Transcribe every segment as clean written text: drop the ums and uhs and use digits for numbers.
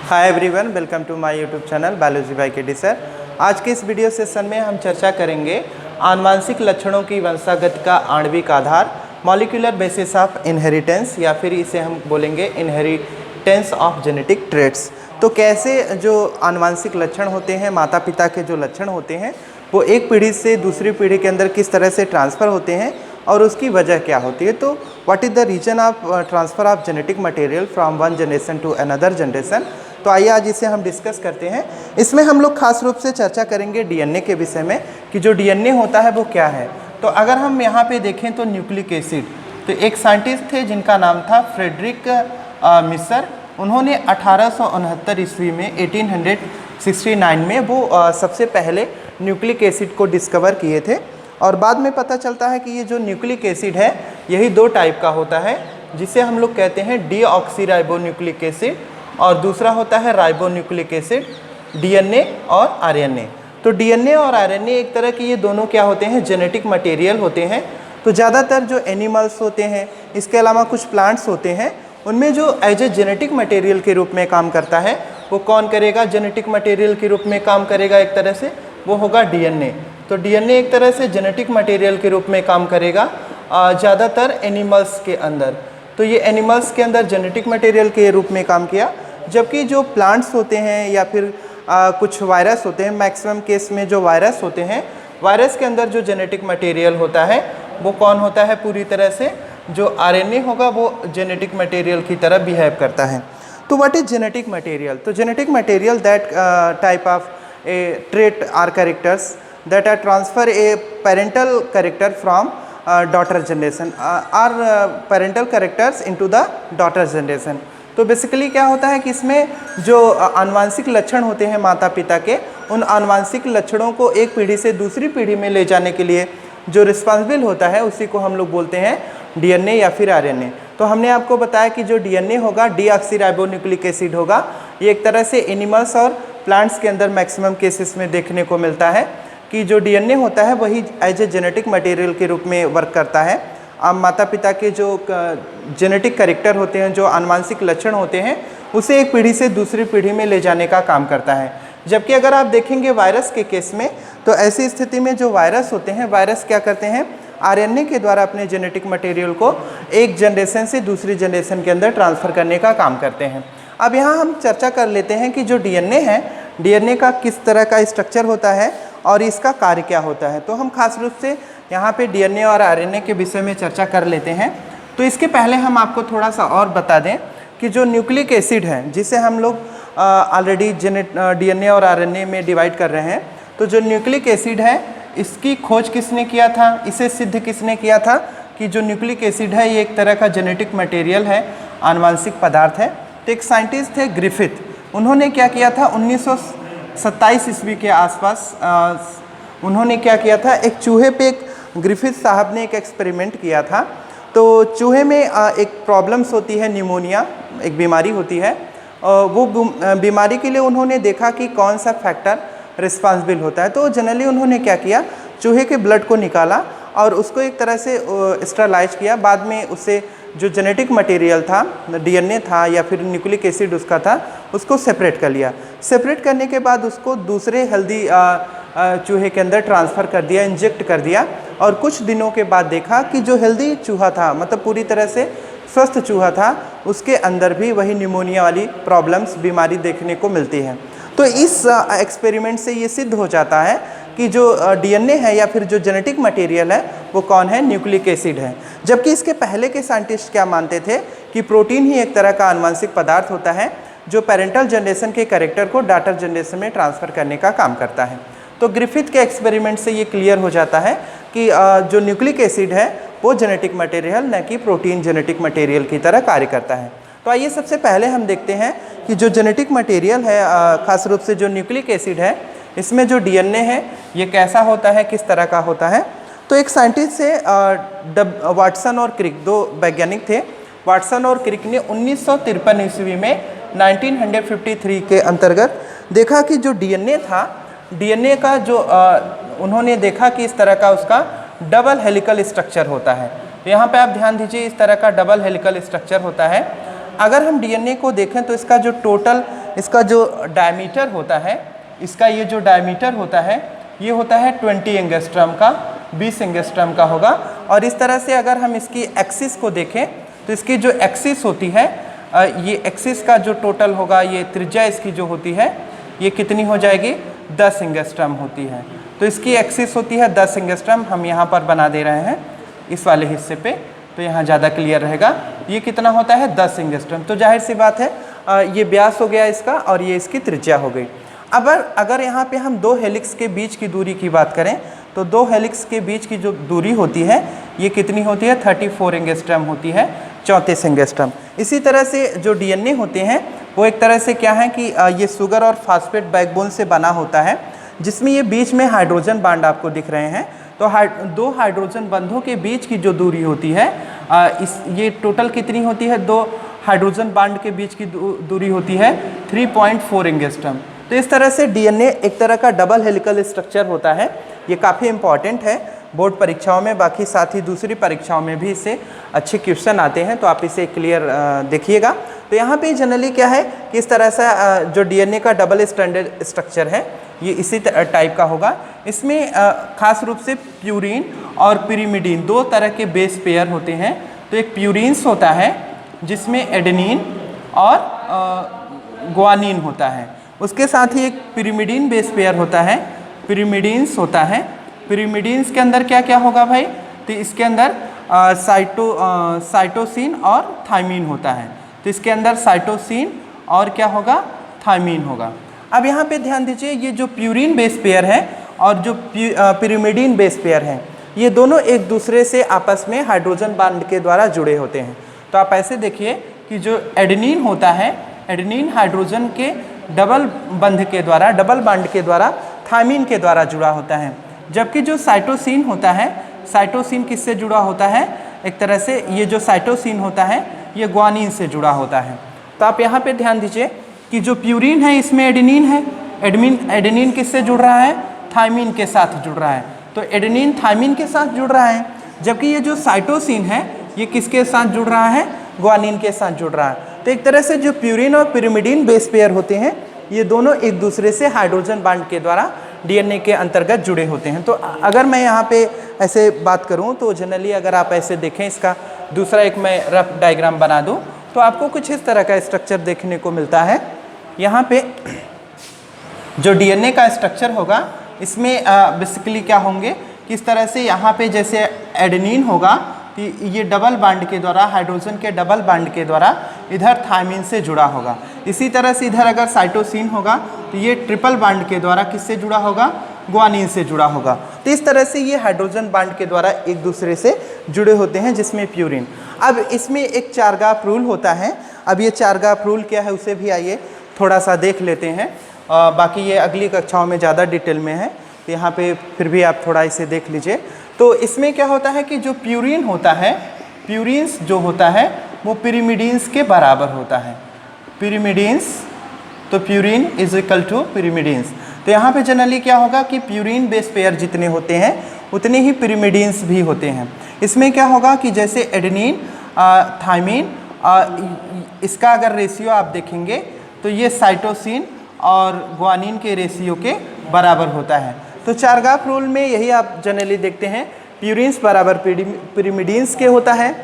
Hi everyone, welcome to my YouTube channel biology by KD sir. आज के इस video session में हम चर्चा करेंगे आनुवांशिक लक्षणों की वंशागत का आणविक आधार, मॉलिक्यूलर बेसिस ऑफ इनहेरिटेंस, या फिर इसे हम बोलेंगे इनहेरिटेंस ऑफ जेनेटिक ट्रेट्स। तो कैसे जो आनुवांशिक लक्षण होते हैं, माता पिता के जो लक्षण होते हैं, वो एक पीढ़ी से दूसरी पीढ़ी के अंदर किस तरह से ट्रांसफ़र होते हैं और उसकी वजह क्या होती है। तो what is the reason of transfer of genetic material from one generation to another generation. तो आइए आज इसे हम डिस्कस करते हैं। इसमें हम लोग खास रूप से चर्चा करेंगे डीएनए के विषय में कि जो डीएनए होता है वो क्या है। तो अगर हम यहाँ पे देखें तो न्यूक्लिक एसिड, तो एक साइंटिस्ट थे जिनका नाम था फ्रेडरिक मिसर। उन्होंने 1869 ईस्वी में 1869 में वो सबसे पहले न्यूक्लिक एसिड को डिस्कवर किए थे। और बाद में पता चलता है कि ये जो न्यूक्लिक एसिड है यही दो टाइप का होता है, जिसे हम लोग कहते हैं डीऑक्सीराइबोन्यूक्लिक एसिड, और दूसरा होता है राइबोन्यूक्लिक एसिड, डीएनए और आरएनए। तो डीएनए और आरएनए एक तरह की ये दोनों क्या होते हैं, जेनेटिक मटेरियल होते हैं। तो ज़्यादातर जो एनिमल्स होते हैं, इसके अलावा कुछ प्लांट्स होते हैं, उनमें जो एज ए जेनेटिक मटेरियल के रूप में काम करता है वो कौन करेगा, जेनेटिक मटेरियल के रूप में काम करेगा एक तरह से, वो होगा डीएनए। तो डीएनए एक तरह से जेनेटिक मटेरियल के रूप में काम करेगा ज़्यादातर एनिमल्स के अंदर। तो ये एनिमल्स के अंदर जेनेटिक मटेरियल के रूप में काम किया, जबकि जो प्लांट्स होते हैं या फिर कुछ वायरस होते हैं, मैक्सिमम केस में जो वायरस होते हैं, वायरस के अंदर जो जेनेटिक मटेरियल होता है वो कौन होता है, पूरी तरह से जो आरएनए होगा वो जेनेटिक मटेरियल की तरह बिहेव करता है। तो व्हाट इज जेनेटिक मटेरियल? तो genetic material that type of a trait or characters that are transfer a parental character from daughter generation or parental characters into the daughter generation। तो basically क्या होता है कि इसमें जो आनुवांशिक लक्षण होते हैं माता पिता के, उन आनुवांशिक लक्षणों को एक पीढ़ी से दूसरी पीढ़ी में ले जाने के लिए जो रिस्पॉन्सिबल होता है उसी को हम लोग बोलते हैं डीएनए या फिर आरएनए। तो हमने आपको बताया कि जो डीएनए होगा डीऑक्सीराइबोन्यूक्लिक एसिड होगा। ये एक तरह से एनिमल्स और प्लांट्स के अंदर मैक्सिमम केसेस में देखने को मिलता है कि जो डीएनए होता है वही एज ए जेनेटिक मटेरियल के रूप में वर्क करता है। अब माता पिता के जो जेनेटिक कैरेक्टर होते हैं, जो आनुवांशिक लक्षण होते हैं, उसे एक पीढ़ी से दूसरी पीढ़ी में ले जाने का काम करता है। जबकि अगर आप देखेंगे वायरस के केस में, तो ऐसी स्थिति में जो वायरस होते हैं, वायरस क्या करते हैं, आरएनए के द्वारा अपने जेनेटिक मटेरियल को एक जनरेशन से दूसरी जनरेशन के अंदर ट्रांसफ़र करने का काम करते हैं। अब यहाँ हम चर्चा कर लेते हैं कि जो डीएनए है, डीएनए का किस तरह का स्ट्रक्चर होता है और इसका कार्य क्या होता है। तो हम खास रूप से यहाँ पे डीएनए और आरएनए के विषय में चर्चा कर लेते हैं। तो इसके पहले हम आपको थोड़ा सा और बता दें कि जो न्यूक्लिक एसिड है, जिसे हम लोग ऑलरेडी डीएनए और आरएनए में डिवाइड कर रहे हैं, तो जो न्यूक्लिक एसिड है इसकी खोज किसने किया था, इसे सिद्ध किसने किया था कि जो न्यूक्लिक एसिड है ये एक तरह का जेनेटिक मटेरियल है, आनुवांशिक पदार्थ है। तो एक साइंटिस्ट थे ग्रिफिथ, उन्होंने क्या किया था 1927 ईस्वी के आसपास उन्होंने क्या किया था, एक चूहे पे एक ग्रिफिथ साहब ने एक एक्सपेरिमेंट किया था। तो चूहे में एक प्रॉब्लम्स होती है, निमोनिया एक बीमारी होती है। वो बीमारी के लिए उन्होंने देखा कि कौन सा फैक्टर रिस्पॉन्सिबल होता है। तो जनरली उन्होंने क्या किया, चूहे के ब्लड को निकाला और उसको एक तरह से स्टरलाइज किया। बाद में उससे जो जेनेटिक मटेरियल था, डीएनए था या फिर न्यूक्लिक एसिड उसका था, उसको सेपरेट कर लिया। सेपरेट करने के बाद उसको दूसरे हेल्दी चूहे के अंदर ट्रांसफ़र कर दिया, इंजेक्ट कर दिया। और कुछ दिनों के बाद देखा कि जो हेल्दी चूहा था, मतलब पूरी तरह से स्वस्थ चूहा था, उसके अंदर भी वही निमोनिया वाली प्रॉब्लम्स, बीमारी देखने को मिलती है। तो इस एक्सपेरिमेंट से ये सिद्ध हो जाता है कि जो डीएनए है या फिर जो जेनेटिक मटेरियल है वो कौन है, न्यूक्लिक एसिड है। जबकि इसके पहले के साइंटिस्ट क्या मानते थे कि प्रोटीन ही एक तरह का आनुवांशिक पदार्थ होता है जो पेरेंटल जनरेशन के कैरेक्टर को डॉटर जनरेशन में ट्रांसफ़र करने का काम करता है। तो ग्रिफिथ के एक्सपेरिमेंट से ये क्लियर हो जाता है कि जो न्यूक्लिक एसिड है वो जेनेटिक मटेरियल, न कि प्रोटीन जेनेटिक मटेरियल की तरह कार्य करता है। तो आइए सबसे पहले हम देखते हैं कि जो जेनेटिक मटेरियल है, खास रूप से जो न्यूक्लिक एसिड है, इसमें जो डीएनए है ये कैसा होता है, किस तरह का होता है। तो एक साइंटिस्ट से वाटसन और क्रिक, दो वैज्ञानिक थे। वाटसन और क्रिक ने 1953 ईस्वी में 1953 के अंतर्गत देखा कि जो डीएनए था, डीएनए का जो उन्होंने देखा कि इस तरह का उसका डबल हेलिकल स्ट्रक्चर होता है। तो यहाँ पे आप ध्यान दीजिए, इस तरह का डबल हेलिकल स्ट्रक्चर होता है। अगर हम डीएनए को देखें तो इसका जो टोटल, इसका जो डायमीटर होता है, इसका ये जो डायमीटर होता है ये होता है 20 एंगस्ट्रम का, 20 एंगस्ट्रम का होगा। और इस तरह से अगर हम इसकी एक्सिस को देखें तो इसकी जो एक्सिस होती है, ये एक्सिस का जो टोटल होगा, ये त्रिज्या इसकी जो होती है ये कितनी हो जाएगी, 10 एंगस्ट्रम होती है। तो इसकी एक्सिस होती है 10 एंगस्ट्रम, हम यहाँ पर बना दे रहे हैं इस वाले हिस्से पे, तो यहाँ ज़्यादा क्लियर रहेगा। ये कितना होता है, 10 एंगस्ट्रम। तो जाहिर सी बात है ये व्यास हो गया इसका और ये इसकी त्रिज्या हो गई। अब अगर यहाँ पे हम दो हेलिक्स के बीच की दूरी की बात करें तो दो हेलिक्स के बीच की जो दूरी होती है ये कितनी होती है, 34 एंगस्ट्रम होती है, 34 एंगस्ट्रम। इसी तरह से जो डीएनए होते हैं वो एक तरह से क्या है कि ये शुगर और फास्फेट बैकबोन से बना होता है, जिसमें ये बीच में हाइड्रोजन बांड आपको दिख रहे हैं। तो दो हाइड्रोजन बंधों के बीच की जो दूरी होती है ये टोटल कितनी होती है, दो हाइड्रोजन बांड के बीच की दूरी होती है 3.4 एंगस्ट्रम। तो इस तरह से डीएनए एक तरह का डबल हेलिकल स्ट्रक्चर होता है। ये काफ़ी इंपॉर्टेंट है बोर्ड परीक्षाओं में, बाकी साथ ही दूसरी परीक्षाओं में भी इससे अच्छे क्वेश्चन आते हैं, तो आप इसे क्लियर देखिएगा। तो यहाँ पे जनरली क्या है कि इस तरह से जो डीएनए का डबल स्ट्रैंडेड स्ट्रक्चर है ये इसी टाइप का होगा। इसमें खास रूप से प्यूरिन और पिरिमिडीन दो तरह के बेस पेयर होते हैं। तो एक प्यूरिन्स होता है जिसमें एडेनिन और ग्वानिन होता है, उसके साथ ही एक पिरिमिडीन बेस पेयर होता है, पिरिमिडीन्स होता है। पिरिमिडीन्स के अंदर क्या क्या होगा भाई, तो इसके अंदर साइटोसिन और थायमीन होता है। तो इसके अंदर साइटोसिन और क्या होगा, थायमीन होगा। अब यहाँ पे ध्यान दीजिए, ये जो प्यूरिन बेस पेयर है और जो पिरिमिडीन बेस पेयर है ये दोनों एक दूसरे से आपस में हाइड्रोजन बांड के द्वारा जुड़े होते हैं। तो आप ऐसे देखिए कि जो एडेनिन होता है, एडेनिन हाइड्रोजन के डबल बंध के द्वारा, डबल बांड के द्वारा थायमीन के द्वारा जुड़ा होता है, जबकि जो साइटोसिन होता है, साइटोसिन किससे जुड़ा होता है, एक तरह से ये जो साइटोसिन होता है ये ग्वानिन से जुड़ा होता है। तो आप यहाँ पे ध्यान दीजिए कि जो प्यूरिन है इसमें एडेनिन है, एडेनिन किससे जुड़ रहा है, थायमीन के साथ जुड़ रहा है। तो एडेनिन थायमीन के साथ जुड़ रहा है, जबकि ये जो साइटोसिन है ये किसके साथ जुड़ रहा है, ग्वानिन के साथ जुड़ रहा है। तो एक तरह से जो प्यूरिन और पिरिमिडीन बेस पेयर होते हैं ये दोनों एक दूसरे से हाइड्रोजन बांड के द्वारा डीएनए के अंतर्गत जुड़े होते हैं। तो अगर मैं यहाँ पे ऐसे बात करूँ तो जनरली अगर आप ऐसे देखें, इसका दूसरा एक मैं रफ डायग्राम बना दूँ तो आपको कुछ इस तरह का स्ट्रक्चर देखने को मिलता है। यहाँ पे जो डीएनए का स्ट्रक्चर होगा इसमें बेसिकली क्या होंगे, किस तरह से यहाँ पे जैसे एडेनिन होगा तो ये डबल बांड के द्वारा, हाइड्रोजन के डबल बांड के द्वारा इधर थायमीन से जुड़ा होगा। इसी तरह से इधर अगर साइटोसिन होगा तो ये ट्रिपल बांड के द्वारा किससे जुड़ा होगा, ग्वानिन से जुड़ा होगा। तो इस तरह से ये हाइड्रोजन बांड के द्वारा एक दूसरे से जुड़े होते हैं, जिसमें प्यूरिन। अब इसमें एक चारगाफ रूल होता है। अब ये चारगाफ रूल क्या है उसे भी आइए थोड़ा सा देख लेते हैं। बाकी ये अगली कक्षाओं में ज़्यादा डिटेल में है, तो यहाँ पे फिर भी आप थोड़ा इसे देख लीजिए। तो इसमें क्या होता है कि जो प्यूरिन होता है, प्यूरिन्स जो होता है वो पिरिमिडीन्स के बराबर होता है। पिरिमिडीन्स, तो purine is equal to pyrimidines. तो यहाँ पे जनरली क्या होगा कि प्यूरिन बेस पेयर जितने होते हैं उतने ही पिरिमिडीन्स भी होते हैं। इसमें क्या होगा कि जैसे एडेनिन, थायमीन, इसका अगर रेशियो आप देखेंगे तो ये साइटोसिन और ग्वानिन के रेशियो के बराबर होता है। तो चारगाफ रूल में यही आप जनरली देखते हैं, प्यूरिन्स बराबर पिरिमिडीन्स के होता है,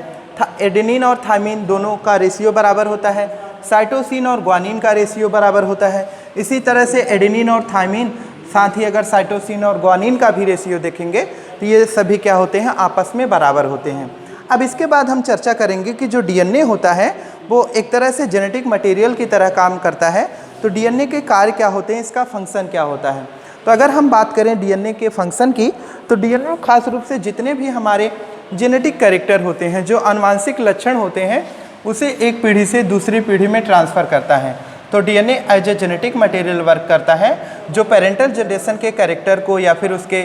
एडेनिन और थायमीन दोनों का रेशियो बराबर होता है, साइटोसिन और ग्वानिन का रेशियो बराबर होता है। इसी तरह से एडेनिन और थायमीन, साथ ही अगर साइटोसिन और ग्वानिन का भी रेशियो देखेंगे तो ये सभी क्या होते हैं, आपस में बराबर होते हैं। अब इसके बाद हम चर्चा करेंगे कि जो डीएनए होता है वो एक तरह से जेनेटिक मटेरियल की तरह काम करता है। तो डीएनए के कार्य क्या होते हैं, इसका फंक्शन क्या होता है। तो अगर हम बात करें डीएनए के फंक्शन की, तो डीएनए खास रूप से जितने भी हमारे जेनेटिक कैरेक्टर होते हैं, जो आनुवांशिक लक्षण होते हैं, उसे एक पीढ़ी से दूसरी पीढ़ी में ट्रांसफ़र करता है। तो DNA as a genetic material work करता है, जो पेरेंटल जनरेशन के कैरेक्टर को या फिर उसके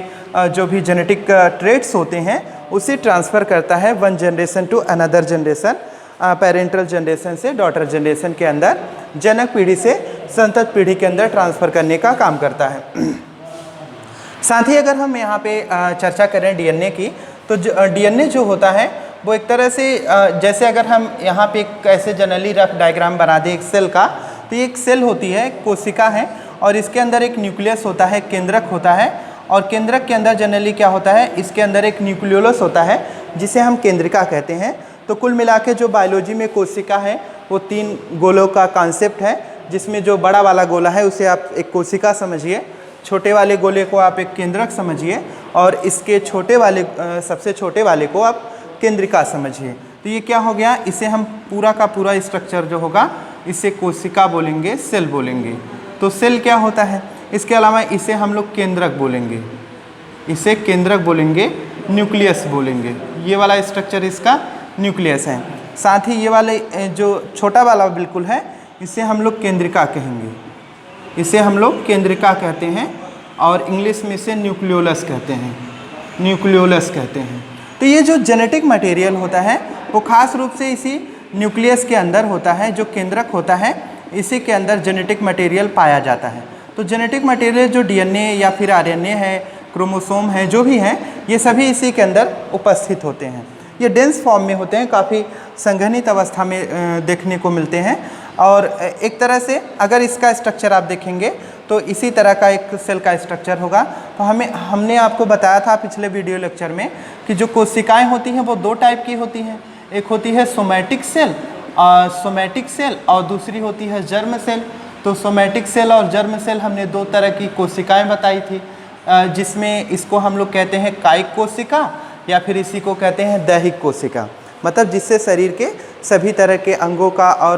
जो भी जेनेटिक ट्रेट्स होते हैं उसे ट्रांसफ़र करता है one generation to another generation, parental generation से डॉटर जनरेशन के अंदर, जनक पीढ़ी से संतत पीढ़ी के अंदर ट्रांसफ़र करने का काम करता है। साथ ही अगर हम यहाँ पे चर्चा करें डीएनए की, तो डीएनए जो होता है वो एक तरह से जैसे अगर हम यहाँ पे एक ऐसे जनरली रफ डायग्राम बना दें एक सेल का, तो ये एक सेल होती है, कोशिका है, और इसके अंदर एक न्यूक्लियस होता है, केंद्रक होता है, और केंद्रक के अंदर जनरली क्या होता है, इसके अंदर एक न्यूक्लियोलस होता है जिसे हम केंद्रिका कहते हैं। तो कुल मिला के जो बायोलॉजी में कोशिका है वो 3 गोलों का कॉन्सेप्ट है, जिसमें जो बड़ा वाला गोला है उसे आप एक कोशिका समझिए, छोटे वाले गोले को आप एक केंद्रक समझिए, और इसके छोटे वाले सबसे छोटे वाले को आप केंद्रिका समझिए। तो ये क्या हो गया, इसे हम पूरा का पूरा स्ट्रक्चर जो होगा इसे कोशिका बोलेंगे, सेल बोलेंगे। तो सेल क्या होता है, इसके अलावा इसे हम लोग केंद्रक बोलेंगे, इसे केंद्रक बोलेंगे, न्यूक्लियस बोलेंगे। ये वाला स्ट्रक्चर इसका न्यूक्लियस है। साथ ही ये वाले जो छोटा वाला बिल्कुल है इसे हम लोग केंद्रिका कहेंगे, इसे हम लोग केंद्रिका कहते हैं, और इंग्लिश में इसे न्यूक्लियोलस कहते हैं, न्यूक्लियोलस कहते हैं। तो ये जो जेनेटिक मटेरियल होता है वो खास रूप से इसी न्यूक्लियस के अंदर होता है, जो केंद्रक होता है इसी के अंदर जेनेटिक मटेरियल पाया जाता है। तो जेनेटिक मटेरियल जो डीएनए या फिर आरएनए है, क्रोमोसोम है, जो भी हैं, ये सभी इसी के अंदर उपस्थित होते हैं। ये डेंस फॉर्म में होते हैं, काफ़ी संघनित अवस्था में देखने को मिलते हैं, और एक तरह से अगर इसका स्ट्रक्चर आप देखेंगे तो इसी तरह का एक सेल का स्ट्रक्चर होगा। तो हमने आपको बताया था पिछले वीडियो लेक्चर में कि जो कोशिकाएं होती हैं वो 2 टाइप की होती हैं, एक होती है सोमैटिक सेल और दूसरी होती है जर्म सेल। तो सोमैटिक सेल और जर्म सेल हमने 2 तरह की कोशिकाएं बताई थी, जिसमें इसको हम लोग कहते हैं कायिक कोशिका, या फिर इसी को कहते हैं दैहिक कोशिका, मतलब जिससे शरीर के सभी तरह के अंगों का और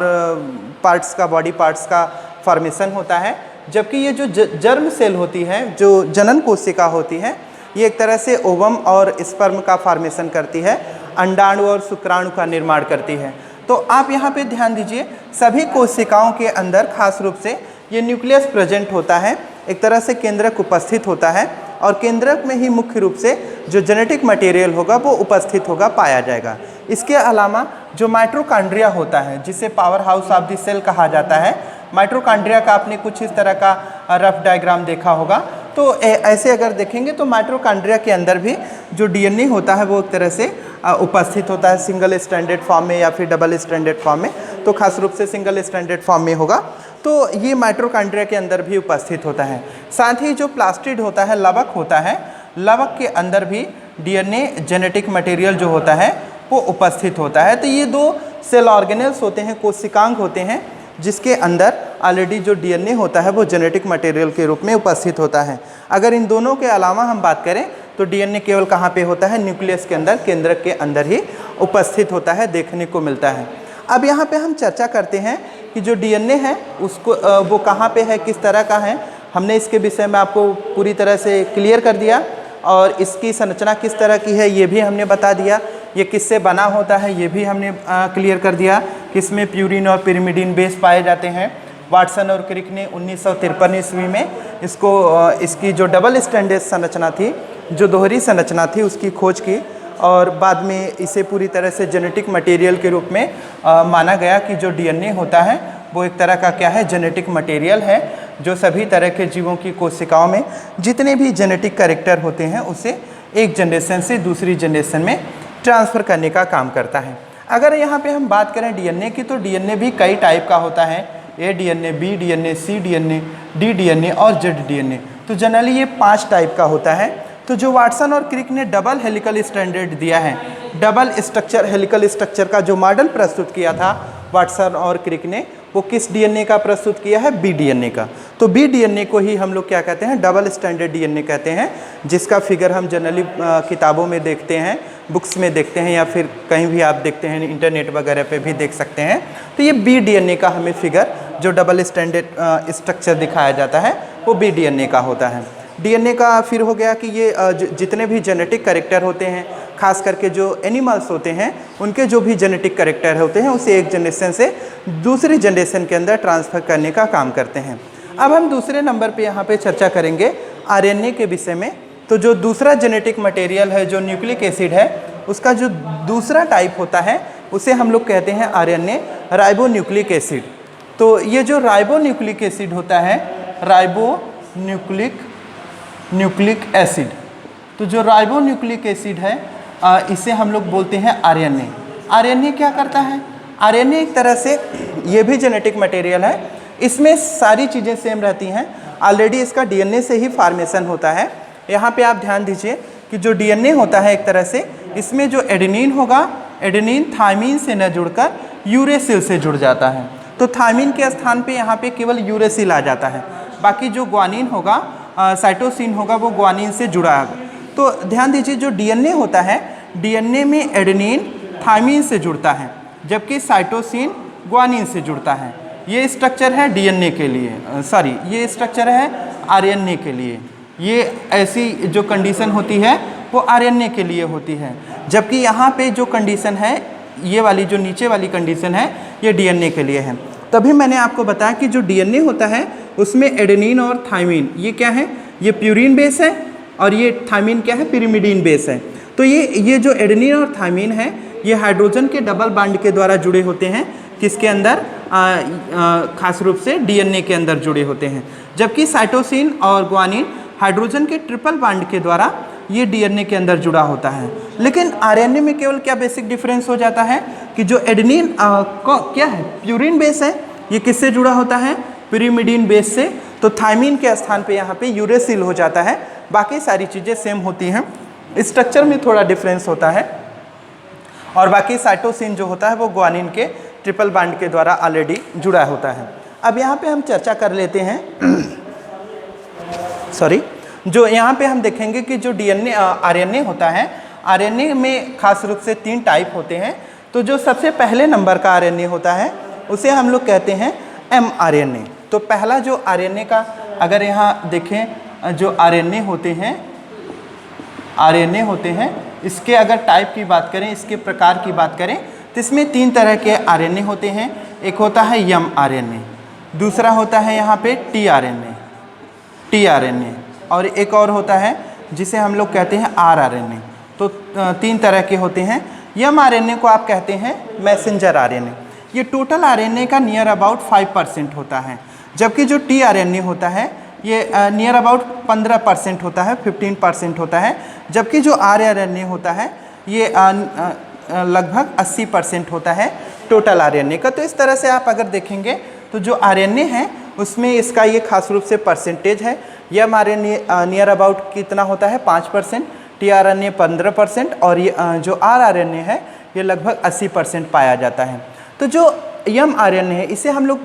पार्ट्स का, बॉडी पार्ट्स का फॉर्मेशन होता है। जबकि ये जो जर्म सेल होती है, जो जनन कोशिका होती है, ये एक तरह से ओवम और स्पर्म का फॉर्मेशन करती है, अंडाणु और शुक्राणु का निर्माण करती है। तो आप यहाँ पे ध्यान दीजिए, सभी कोशिकाओं के अंदर खास रूप से ये न्यूक्लियस प्रेजेंट होता है, एक तरह से केंद्रक उपस्थित होता है, और केंद्रक में ही मुख्य रूप से जो जेनेटिक मटेरियल होगा वो उपस्थित होगा, पाया जाएगा। इसके अलावा जो माइटोकॉन्ड्रिया होता है, जिसे power house of the cell कहा जाता है, माइटोकॉन्ड्रिया का आपने कुछ इस तरह का रफ डायग्राम देखा होगा। तो ऐसे अगर देखेंगे तो माइटोकॉन्ड्रिया के अंदर भी जो डीएनए होता है वो एक तरह से उपस्थित होता है, सिंगल स्ट्रैंडेड फॉर्म में या फिर डबल स्ट्रैंडेड फॉर्म में। तो खास रूप से सिंगल स्ट्रैंडेड फॉर्म में होगा, तो ये माइटोकॉन्ड्रिया के अंदर भी उपस्थित होता है। साथ ही जो प्लास्टिड होता है, लवक होता है, लवक के अंदर भी डीएनए जेनेटिक मटेरियल जो होता है वो उपस्थित होता है। तो ये 2 सेल ऑर्गेनेल्स होते हैं, कोशिकांग होते हैं, जिसके अंदर ऑलरेडी जो डीएनए होता है वो जेनेटिक मटेरियल के रूप में उपस्थित होता है। अगर इन दोनों के अलावा हम बात करें तो डीएनए केवल कहाँ पे होता है, न्यूक्लियस के अंदर, केंद्रक के अंदर ही उपस्थित होता है, देखने को मिलता है। अब यहाँ पे हम चर्चा करते हैं कि जो डीएनए है उसको वो कहाँ पे है, किस तरह का है। हमने इसके विषय में आपको पूरी तरह से क्लियर कर दिया, और इसकी संरचना किस तरह की है ये भी हमने बता दिया, ये किससे बना होता है ये भी हमने क्लियर कर दिया कि इसमें प्यूरिन और पिरिमिडीन बेस पाए जाते हैं। वाटसन और क्रिक ने 1953 ईस्वी में इसकी जो डबल स्टैंडर्ड संरचना थी, जो दोहरी संरचना थी, उसकी खोज की, और बाद में इसे पूरी तरह से जेनेटिक मटेरियल के रूप में माना गया कि जो डीएनए होता है वो एक तरह का क्या है, जेनेटिक मटेरियल है, जो सभी तरह के जीवों की कोशिकाओं में जितने भी जेनेटिक कैरेक्टर होते हैं उसे एक जनरेशन से दूसरी जनरेशन में ट्रांसफ़र करने का काम करता है। अगर यहाँ पे हम बात करें डीएनए की, तो डीएनए भी कई टाइप का होता है, ए डीएनए, बी डीएनए, सी डीएनए, डी डीएनए और जेड डीएनए। तो जनरली ये 5 टाइप का होता है। तो जो वाटसन और क्रिक ने डबल हेलिकल स्टैंडर्ड दिया है, डबल स्ट्रक्चर हेलिकल स्ट्रक्चर का जो मॉडल प्रस्तुत किया था वाटसन और क्रिक ने, वो किस डीएनए का प्रस्तुत किया है, बी डीएनए का। तो बी डीएनए को ही हम लोग क्या कहते हैं, डबल स्टैंडर्ड डीएनए कहते हैं, जिसका फिगर हम जनरली किताबों में देखते हैं, बुक्स में देखते हैं, या फिर कहीं भी आप देखते हैं, इंटरनेट वगैरह पे भी देख सकते हैं। तो ये बी डीएनए का हमें फिगर, जो डबल स्टैंडर्ड स्ट्रक्चर दिखाया जाता है, वो बी डीएनए का होता है। डीएनए का फिर हो गया कि ये जितने भी जेनेटिक कैरेक्टर होते हैं, खास करके जो एनिमल्स होते हैं, उनके जो भी जेनेटिक कैरेक्टर होते हैं उसे एक जनरेशन से दूसरी जनरेशन के अंदर ट्रांसफ़र करने का काम करते हैं। अब हम दूसरे नंबर पे यहाँ पे चर्चा करेंगे आरएनए के विषय में। तो जो दूसरा जेनेटिक मटेरियल है, जो न्यूक्लिक एसिड है, उसका जो दूसरा टाइप होता है उसे हम लोग कहते हैं आरएनए राइबोन्यूक्लिक एसिड। तो ये जो राइबोन्यूक्लिक एसिड होता है, राइबोन्यूक्लिक एसिड, तो जो राइबोन्यूक्लिक एसिड है इसे हम लोग बोलते हैं आरएनए। आरएनए क्या करता है? आरएनए एक तरह से ये भी जेनेटिक मटेरियल है, इसमें सारी चीज़ें सेम रहती हैं। ऑलरेडी इसका डीएनए से ही फॉर्मेशन होता है। यहाँ पे आप ध्यान दीजिए कि जो डीएनए होता है एक तरह से, इसमें जो एडेनिन होगा, एडेनिन थायमिन से न जुड़कर यूरेसिल से जुड़ जाता है। तो थायमिन के स्थान पे यहाँ पे केवल यूरेसिल आ जाता है, बाकी जो ग्वानिन होगा, साइटोसिन होगा, वो ग्वानिन से जुड़ा है। तो ध्यान दीजिए जो डीएनए होता है, डीएनए में एडेनिन थायमिन से जुड़ता है, जबकि साइटोसिन ग्वानिन से जुड़ता है। ये स्ट्रक्चर है डीएनए के लिए, ये स्ट्रक्चर है आरएनए के लिए। ये ऐसी जो कंडीशन होती है वो आरएनए के लिए होती है, जबकि यहाँ पे जो कंडीशन है, ये वाली जो नीचे वाली कंडीशन है, ये डीएनए के लिए है। तभी मैंने आपको बताया कि जो डीएनए होता है उसमें एडेनिन और थायमिन, ये क्या है? ये प्यूरिन बेस है, और ये थायमिन क्या है? पिरिमिडीन बेस है। तो ये जो एडेनिन और थायमिन है, ये हाइड्रोजन के डबल बॉन्ड के द्वारा जुड़े होते हैं। किसके अंदर? खास रूप से डीएनए के अंदर जुड़े होते हैं, जबकि साइटोसिन और ग्वानिन हाइड्रोजन के ट्रिपल बॉन्ड के द्वारा ये डीएनए के अंदर जुड़ा होता है। लेकिन आरएनए में केवल क्या बेसिक डिफरेंस हो जाता है कि जो एडेनिन क्या है? प्यूरिन बेस है। ये किससे जुड़ा होता है? पिरिमिडीन बेस से। तो थायमिन के स्थान पे यहाँ पे यूरेसिल हो जाता है। बाकी सारी चीज़ें सेम होती हैं, स्ट्रक्चर में थोड़ा डिफरेंस होता है। और बाकी साइटोसिन जो होता है वो ग्वानिन के ट्रिपल बॉन्ड के द्वारा ऑलरेडी जुड़ा होता है। अब यहाँ पे हम चर्चा कर लेते हैं जो यहाँ पे हम देखेंगे कि जो डीएनए आरएनए होता है, आरएनए में खास रूप से 3 टाइप होते हैं। तो जो सबसे पहले नंबर का आरएनए होता है उसे हम लोग कहते हैं एमआरएनए। तो पहला जो आरएनए का, अगर यहाँ देखें जो आरएनए होते हैं, इसके अगर टाइप की बात करें, इसके प्रकार की बात करें, तो इसमें 3 तरह के आरएनए होते हैं। एक होता है एमआरएनए, दूसरा होता है यहाँ पे टीआरएनए, और एक और होता है जिसे हम लोग कहते हैं आरआरएनए। तो 3 तरह के होते हैं। एमआरएनए को आप कहते हैं मैसेंजर आरएनए। ये टोटल आरएनए का नियर अबाउट 5% होता है, जबकि जो टीआरएनए होता है ये नियर अबाउट 15% होता है, 15% होता है। जबकि जो आरआरएनए होता है ये लगभग 80% होता है टोटल आरएनए का। तो इस तरह से आप अगर देखेंगे तो जो आरएनए है उसमें इसका ये खास रूप से परसेंटेज है। एमआरएनए नियर अबाउट कितना होता है? 5%, टीआरएनए 15%, और ये जो आरआरएनए है ये लगभग 80% पाया जाता है। तो जो एमआरएनए है इसे हम लोग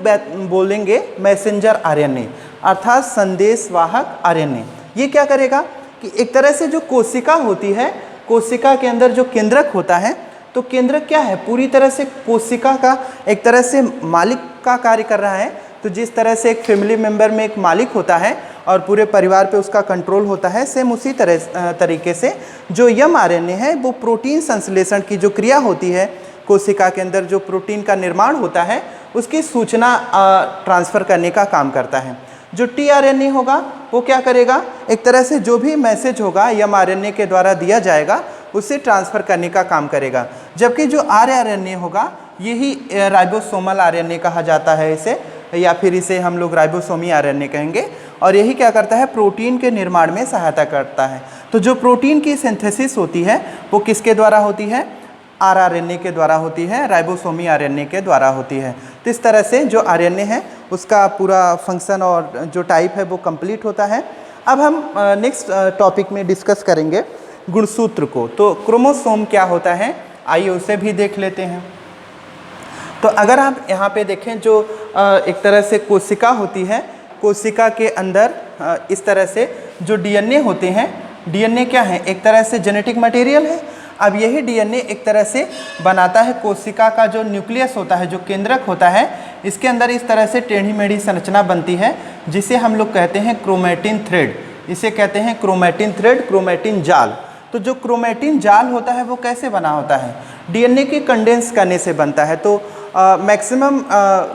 बोलेंगे मैसेंजर आरएनए, अर्थात संदेशवाहक आरएनए। ये क्या करेगा कि एक तरह से जो कोशिका होती है, कोशिका के अंदर जो केंद्रक होता है, तो केंद्रक क्या है? पूरी तरह से कोशिका का एक तरह से मालिक का कार्य कर रहा है। तो जिस तरह से एक फैमिली मेंबर में एक मालिक होता है और पूरे परिवार पे उसका कंट्रोल होता है, सेम उसी तरीके से जो एमआरएनए है वो प्रोटीन संश्लेषण की जो क्रिया होती है, कोशिका के अंदर जो प्रोटीन का निर्माण होता है उसकी सूचना ट्रांसफ़र करने का काम करता है। जो टीआरएनए होगा वो क्या करेगा? एक तरह से जो भी मैसेज होगा एमआरएनए के द्वारा दिया जाएगा उसे ट्रांसफ़र करने का काम करेगा। जबकि जो आरआरएनए होगा यही राइबोसोमल आरएनए कहा जाता है इसे, या फिर इसे हम लोग राइबोसोमी आरएनए कहेंगे। और यही क्या करता है? प्रोटीन के निर्माण में सहायता करता है। तो जो प्रोटीन की सिंथेसिस होती है वो किसके द्वारा होती है? आरआरएनए के द्वारा होती है, राइबोसोमी आरएनए के द्वारा होती है। तो इस तरह से जो आरएनए है उसका पूरा फंक्शन और जो टाइप है वो कंप्लीट होता है। अब हम नेक्स्ट टॉपिक में डिस्कस करेंगे गुणसूत्र को। तो क्रोमोसोम क्या होता है, आइए उसे भी देख लेते हैं। तो अगर आप यहाँ पे देखें, जो एक तरह से कोशिका होती है, कोशिका के अंदर इस तरह से जो डीएनए होते हैं, डीएनए क्या है? एक तरह से जेनेटिक मटेरियल है। अब यही डीएनए एक तरह से बनाता है कोशिका का जो न्यूक्लियस होता है, जो केंद्रक होता है, इसके अंदर इस तरह से टेढ़ी मेढ़ी संरचना बनती है जिसे हम लोग कहते हैं क्रोमैटिन थ्रेड। इसे कहते हैं क्रोमैटिन थ्रेड, क्रोमैटिन जाल। तो जो क्रोमैटिन जाल होता है वो कैसे बना होता है? डीएनए के कंडेंस करने से बनता है। तो मैक्सिमम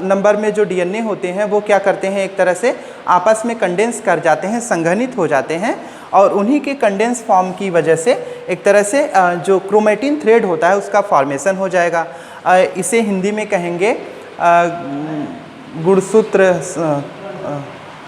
नंबर में जो डीएनए होते हैं वो क्या करते हैं? एक तरह से आपस में कंडेंस कर जाते हैं, संघनित हो जाते हैं, और उन्हीं के कंडेंस फॉर्म की वजह से एक तरह से जो क्रोमैटिन थ्रेड होता है उसका फॉर्मेशन हो जाएगा। इसे हिंदी में कहेंगे गुणसूत्र,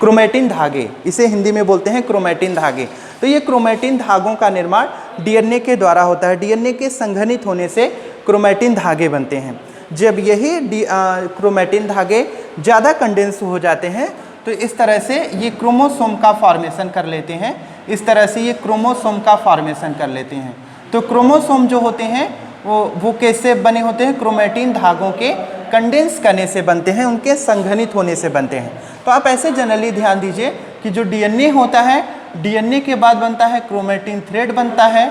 क्रोमैटिन धागे, इसे हिंदी में बोलते हैं क्रोमैटिन धागे। तो ये क्रोमैटिन धागों का निर्माण डीएनए के द्वारा होता है। डीएनए के संघनित होने से क्रोमैटिन धागे बनते हैं। जब यही क्रोमैटिन धागे ज़्यादा कंडेंस हो जाते हैं तो इस तरह से ये क्रोमोसोम का फॉर्मेशन कर लेते हैं। इस तरह से ये क्रोमोसोम का फॉर्मेशन कर लेते हैं। तो क्रोमोसोम जो होते हैं वो कैसे बने होते हैं? क्रोमैटिन धागों के कंडेंस करने से बनते हैं, उनके संघनित होने से बनते हैं। तो आप ऐसे जनरली ध्यान दीजिए कि जो डीएनए होता है, डीएनए के बाद बनता है क्रोमैटिन थ्रेड बनता है,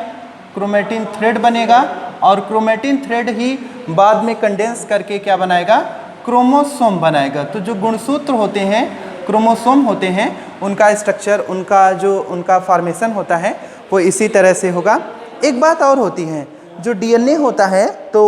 क्रोमैटिन थ्रेड बनेगा और क्रोमैटिन थ्रेड ही बाद में कंडेंस करके क्या बनाएगा? क्रोमोसोम बनाएगा। तो जो गुणसूत्र होते हैं, क्रोमोसोम होते हैं, उनका स्ट्रक्चर, उनका फॉर्मेशन होता है वो इसी तरह से होगा। एक बात और होती है, जो डीएनए होता है तो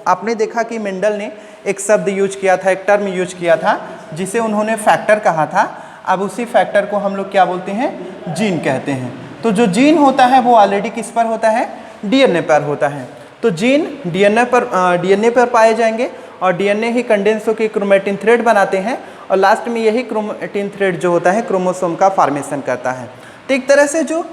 आपने देखा कि मेंडल ने एक शब्द यूज किया था, एक टर्म यूज किया था जिसे उन्होंने फैक्टर कहा था। अब उसी फैक्टर को हम लोग क्या बोलते हैं? जीन कहते हैं। तो जो जीन होता है वो ऑलरेडी किस पर होता है? डीएनए पर होता है। तो जीन डीएनए पर पाए जाएंगे और डीएनए ही कंडेंस होकर क्रोमैटिन थ्रेड बनाते हैं और लास्ट में यही क्रोमैटिन थ्रेड जो होता है क्रोमोसोम का फॉर्मेशन करता है। तो एक तरह से जो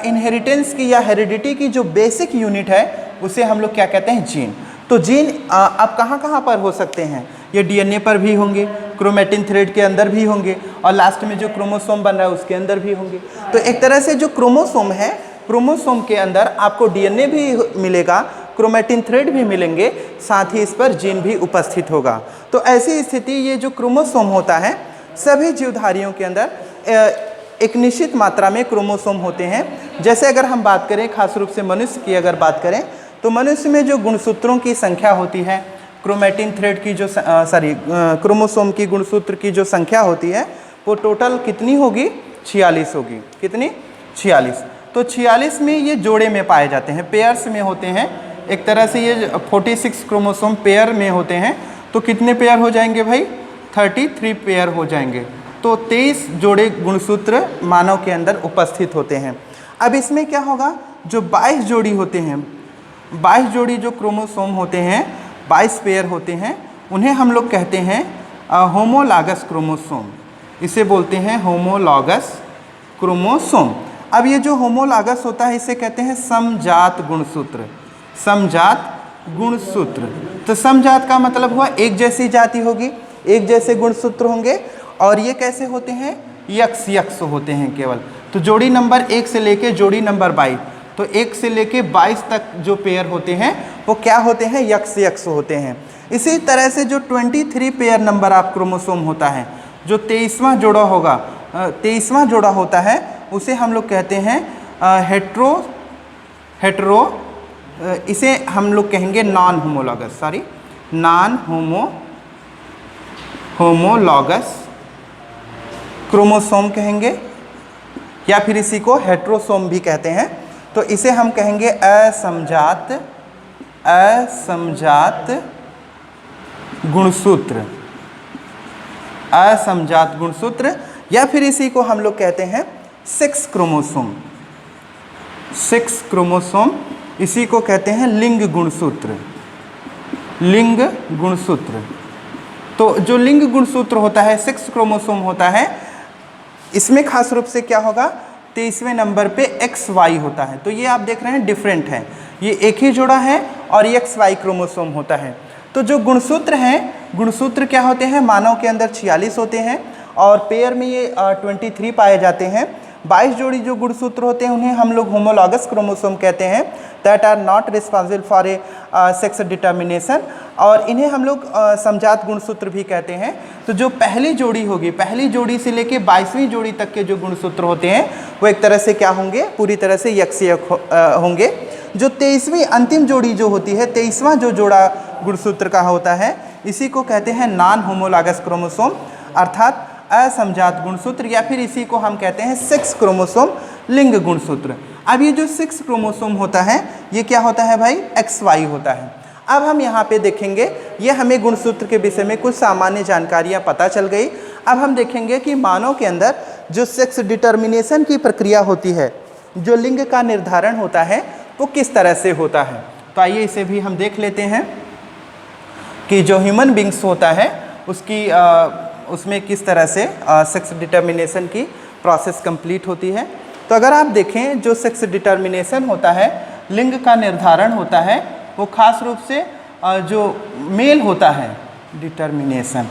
इनहेरिटेंस की या हेरिडिटी की जो बेसिक यूनिट है उसे हम लोग क्या कहते हैं? जीन। तो जीन अब कहाँ कहाँ पर हो सकते हैं? ये डीएनए पर भी होंगे, क्रोमैटिन थ्रेड के अंदर भी होंगे और लास्ट में जो क्रोमोसोम बन रहा है उसके अंदर भी होंगे। तो एक तरह से जो क्रोमोसोम है, क्रोमोसोम के अंदर आपको डीएनए भी मिलेगा, क्रोमैटिन थ्रेड भी मिलेंगे, साथ ही इस पर जीन भी उपस्थित होगा। तो ऐसी स्थिति, ये जो क्रोमोसोम होता है, सभी जीवधारियों के अंदर एक निश्चित मात्रा में क्रोमोसोम होते हैं। जैसे अगर हम बात करें खास रूप से मनुष्य की अगर बात करें तो मनुष्य में जो गुणसूत्रों की संख्या होती है, क्रोमैटिन थ्रेड की जो क्रोमोसोम की गुणसूत्र की जो संख्या होती है वो टोटल कितनी होगी? 46 होगी। कितनी? 46। तो 46 में ये जोड़े में पाए जाते हैं, पेयर्स में होते हैं। एक तरह से ये 46 क्रोमोसोम पेयर में होते हैं। तो कितने पेयर हो जाएंगे भाई? 33 पेयर हो जाएंगे। तो 23 जोड़े गुणसूत्र मानव के अंदर उपस्थित होते हैं। अब इसमें क्या होगा? जो 22 जोड़ी होते हैं, 22 जोड़ी जो क्रोमोसोम होते हैं, 22 पेयर होते हैं, उन्हें हम लोग कहते हैं होमोलॉगस क्रोमोसोम। इसे बोलते हैं होमोलॉगस क्रोमोसोम। अब ये जो होमोलॉगस होता है इसे कहते हैं समजात गुणसूत्र। समजात गुणसूत्र। तो समजात का मतलब हुआ एक जैसी जाति होगी, एक जैसे गुणसूत्र होंगे और ये कैसे होते हैं? यक्स यक्स होते हैं केवल। तो जोड़ी नंबर 1 से लेके जोड़ी नंबर 22, तो 1 से लेके 22 तक जो पेयर होते हैं वो क्या होते हैं? यक्स यक्स होते हैं। इसी तरह से जो 23 पेयर नंबर ऑफ क्रोमोसोम होता है, जो 23वां जोड़ा होगा, 23वां जोड़ा होता है, उसे हम लोग कहते हैं हेट्रो इसे हम लोग कहेंगे non homologous, non homologous chromosome कहेंगे या फिर इसी को हेट्रोसोम भी कहते हैं। तो इसे हम कहेंगे असमजात गुणसूत्र, असमजात गुणसूत्र, या फिर इसी को हम लोग कहते हैं 6 क्रोमोसोम। 6 क्रोमोसोम, इसी को कहते हैं लिंग गुणसूत्र। लिंग गुणसूत्र। तो जो लिंग गुणसूत्र होता है, 6 क्रोमोसोम होता है, इसमें खास रूप से क्या होगा? 23वें नंबर पे XY होता है। तो ये आप देख रहे हैं डिफरेंट है, ये एक ही जोड़ा है और XY क्रोमोसोम होता है। तो जो गुणसूत्र हैं, गुणसूत्र क्या होते हैं? मानव के अंदर 46 होते हैं और पेयर में ये 23 पाए जाते हैं। 22 जोड़ी जो गुणसूत्र होते हैं उन्हें हम लोग होमोलॉगस क्रोमोसोम कहते हैं, that are not responsible for a sex determination, और इन्हें हम लोग समजात गुणसूत्र भी कहते हैं। तो जो पहली जोड़ी होगी, पहली जोड़ी से लेके 22वीं जोड़ी तक के जो गुणसूत्र होते हैं वो एक तरह से क्या होंगे? पूरी तरह से यक्ष होंगे। जो 23वीं अंतिम जोड़ी जो होती है, 23वां जो जोड़ा गुणसूत्र का होता है, इसी को कहते हैं नॉन होमोलॉगस क्रोमोसोम, अर्थात असमजात गुणसूत्र, या फिर इसी को हम कहते हैं 6 क्रोमोसोम लिंग गुणसूत्र। अब ये जो 6 क्रोमोसोम होता है ये क्या होता है भाई? XY होता है। अब हम यहाँ पे देखेंगे, ये हमें गुणसूत्र के विषय में कुछ सामान्य जानकारियाँ पता चल गई। अब हम देखेंगे कि मानव के अंदर जो सेक्स डिटर्मिनेशन की प्रक्रिया होती है, जो लिंग का निर्धारण होता है, वो किस तरह से होता है। तो आइए इसे भी हम देख लेते हैं कि जो ह्यूमन बींग्स होता है उसमें किस तरह से सेक्स डिटर्मिनेशन की प्रोसेस कंप्लीट होती है। तो अगर आप देखें जो सेक्स डिटर्मिनेशन होता है, लिंग का निर्धारण होता है, वो खास रूप से जो मेल होता है डिटर्मिनेशन,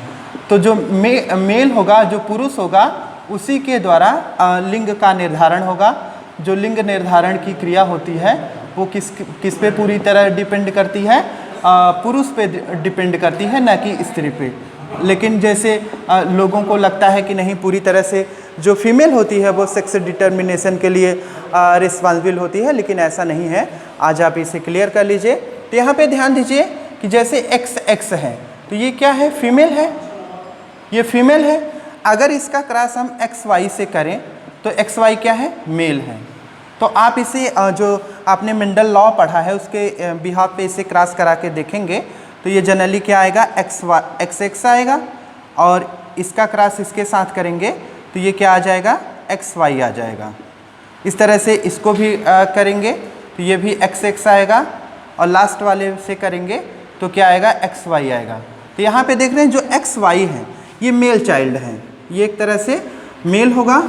तो जो मेल होगा, जो पुरुष होगा, उसी के द्वारा लिंग का निर्धारण होगा। जो लिंग निर्धारण की क्रिया होती है वो किस पे पूरी तरह डिपेंड करती है? पुरुष पे डिपेंड करती है, न कि स्त्री पे। लेकिन जैसे लोगों को लगता है कि नहीं, पूरी तरह से जो फीमेल होती है वो सेक्स डिटर्मिनेशन के लिए रिस्पॉन्सिबल होती है, लेकिन ऐसा नहीं है। आज आप इसे क्लियर कर लीजिए। तो यहाँ पे ध्यान दीजिए कि जैसे XX है तो ये क्या है? फीमेल है, ये फीमेल है। अगर इसका क्रॉस हम XY से करें तो XY क्या है? मेल है। तो आप इसे जो आपने मेंडल लॉ पढ़ा है उसके बिहाफ पे इसे क्रॉस करा के देखेंगे तो ये जनरली क्या आएगा? XX आएगा, और इसका क्रॉस इसके साथ करेंगे तो ये क्या आ जाएगा? XY आ जाएगा। इस तरह से इसको भी करेंगे तो ये भी XX आएगा, और लास्ट वाले से करेंगे तो क्या आएगा? XY आएगा। तो यहाँ पे देख रहे हैं जो XY है ये मेल चाइल्ड है, ये एक तरह से मेल होगा,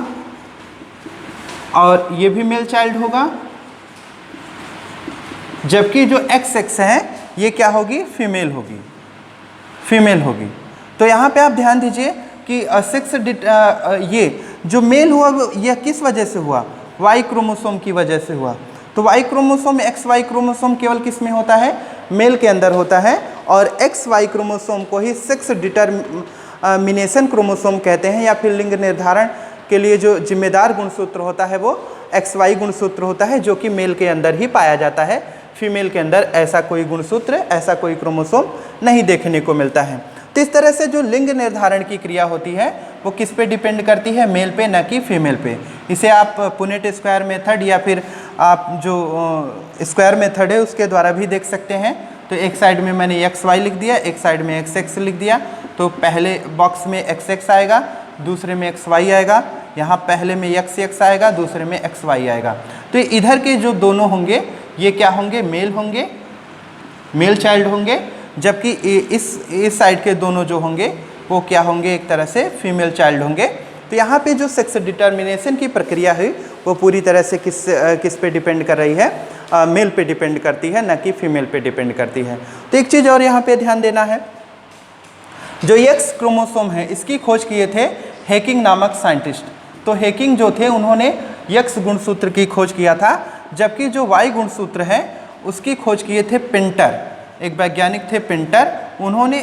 और ये भी मेल चाइल्ड होगा। जबकि जो XX है ये क्या होगी? फीमेल होगी, फीमेल होगी। तो यहाँ पे आप ध्यान दीजिए कि सेक्स ये जो मेल हुआ यह किस वजह से हुआ? Y क्रोमोसोम की वजह से हुआ। तो Y क्रोमोसोम, XY क्रोमोसोम केवल किस में होता है? मेल के अंदर होता है, और XY क्रोमोसोम को ही सेक्स डिटर्मिनेशन क्रोमोसोम कहते हैं, या फिर लिंग निर्धारण के लिए जो जिम्मेदार गुणसूत्र होता है वो XY गुणसूत्र होता है, जो कि मेल के अंदर ही पाया जाता है। फीमेल के अंदर ऐसा कोई गुणसूत्र, ऐसा कोई क्रोमोसोम नहीं देखने को मिलता है। तो इस तरह से जो लिंग निर्धारण की क्रिया होती है वो किस पे डिपेंड करती है? मेल पे, न कि फीमेल पे। इसे आप पुनेट स्क्वायर मेथड या फिर आप जो स्क्वायर मेथड है उसके द्वारा भी देख सकते हैं। तो एक साइड में मैंने XY लिख दिया, एक साइड में XX लिख दिया। तो पहले बॉक्स में XX आएगा, दूसरे में XY आएगा, यहाँ पहले में XX आएगा, दूसरे में XY आएगा। तो इधर के जो दोनों होंगे ये क्या होंगे? मेल होंगे, मेल चाइल्ड होंगे। जबकि इस साइड के दोनों जो होंगे वो क्या होंगे? एक तरह से फीमेल चाइल्ड होंगे। तो यहाँ पे जो सेक्स डिटर्मिनेशन की प्रक्रिया है वो पूरी तरह से किस पे डिपेंड कर रही है? मेल पे डिपेंड करती है, न कि फीमेल पे डिपेंड करती है। तो एक चीज़ और यहाँ पे ध्यान देना है, जो X क्रोमोसोम है इसकी खोज किए थे हेकिंग नामक साइंटिस्ट। तो हेकिंग जो थे उन्होंने X गुणसूत्र की खोज किया था, जबकि जो Y गुणसूत्र है उसकी खोज किए थे पेंटर, एक वैज्ञानिक थे पेंटर। उन्होंने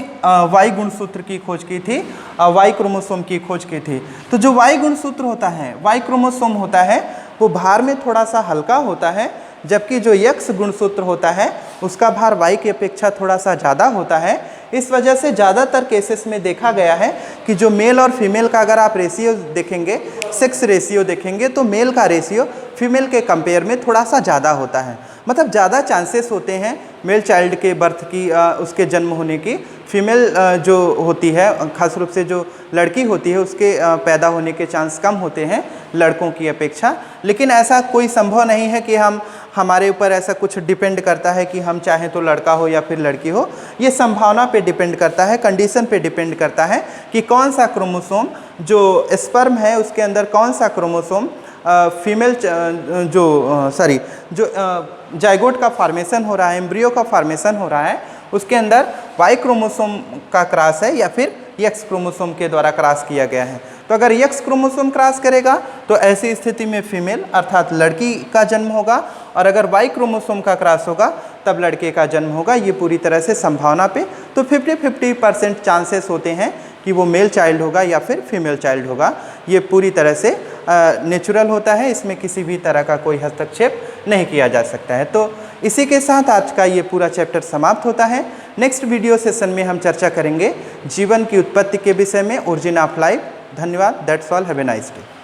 Y गुणसूत्र की खोज की थी, Y क्रोमोसोम की खोज की थी। तो जो Y गुणसूत्र होता है, Y क्रोमोसोम होता है, वो भार में थोड़ा सा हल्का होता है, जबकि जो X गुणसूत्र होता है उसका भार Y की अपेक्षा थोड़ा सा ज़्यादा होता है। इस वजह से ज़्यादातर केसेस में देखा गया है कि जो मेल और फीमेल का अगर आप रेशियो देखेंगे, सेक्स रेशियो देखेंगे, तो मेल का रेशियो फीमेल के कंपेयर में थोड़ा सा ज़्यादा होता है। मतलब ज़्यादा चांसेस होते हैं मेल चाइल्ड के बर्थ की, उसके जन्म होने की। फीमेल जो होती है, खास रूप से जो लड़की होती है, उसके पैदा होने के चांस कम होते हैं लड़कों की अपेक्षा। लेकिन ऐसा कोई संभव नहीं है कि हमारे ऊपर ऐसा कुछ डिपेंड करता है कि हम चाहें तो लड़का हो या फिर लड़की हो। ये संभावना पे डिपेंड करता है, कंडीशन पे डिपेंड करता है कि कौन सा क्रोमोसोम, जो स्पर्म है उसके अंदर कौन सा क्रोमोसोम फीमेल जो जाइगोट का फॉर्मेशन हो रहा है, एम्ब्रियो का फॉर्मेशन हो रहा है, उसके अंदर Y क्रोमोसोम का क्रॉस है या फिर X क्रोमोसोम के द्वारा क्रॉस किया गया है। तो अगर X क्रोमोसोम क्रॉस करेगा तो ऐसी स्थिति में फीमेल अर्थात लड़की का जन्म होगा, और अगर Y क्रोमोसोम का क्रॉस होगा तब लड़के का जन्म होगा। ये पूरी तरह से संभावना पे तो 50-50% चांसेस होते हैं कि वो मेल चाइल्ड होगा या फिर फीमेल चाइल्ड होगा। ये पूरी तरह से नेचुरल होता है, इसमें किसी भी तरह का कोई हस्तक्षेप नहीं किया जा सकता है। तो इसी के साथ आज का ये पूरा चैप्टर समाप्त होता है। नेक्स्ट वीडियो सेशन में हम चर्चा करेंगे जीवन की उत्पत्ति के विषय में, ओरिजिन ऑफ लाइफ। धन्यवाद। That's all. Have a nice day.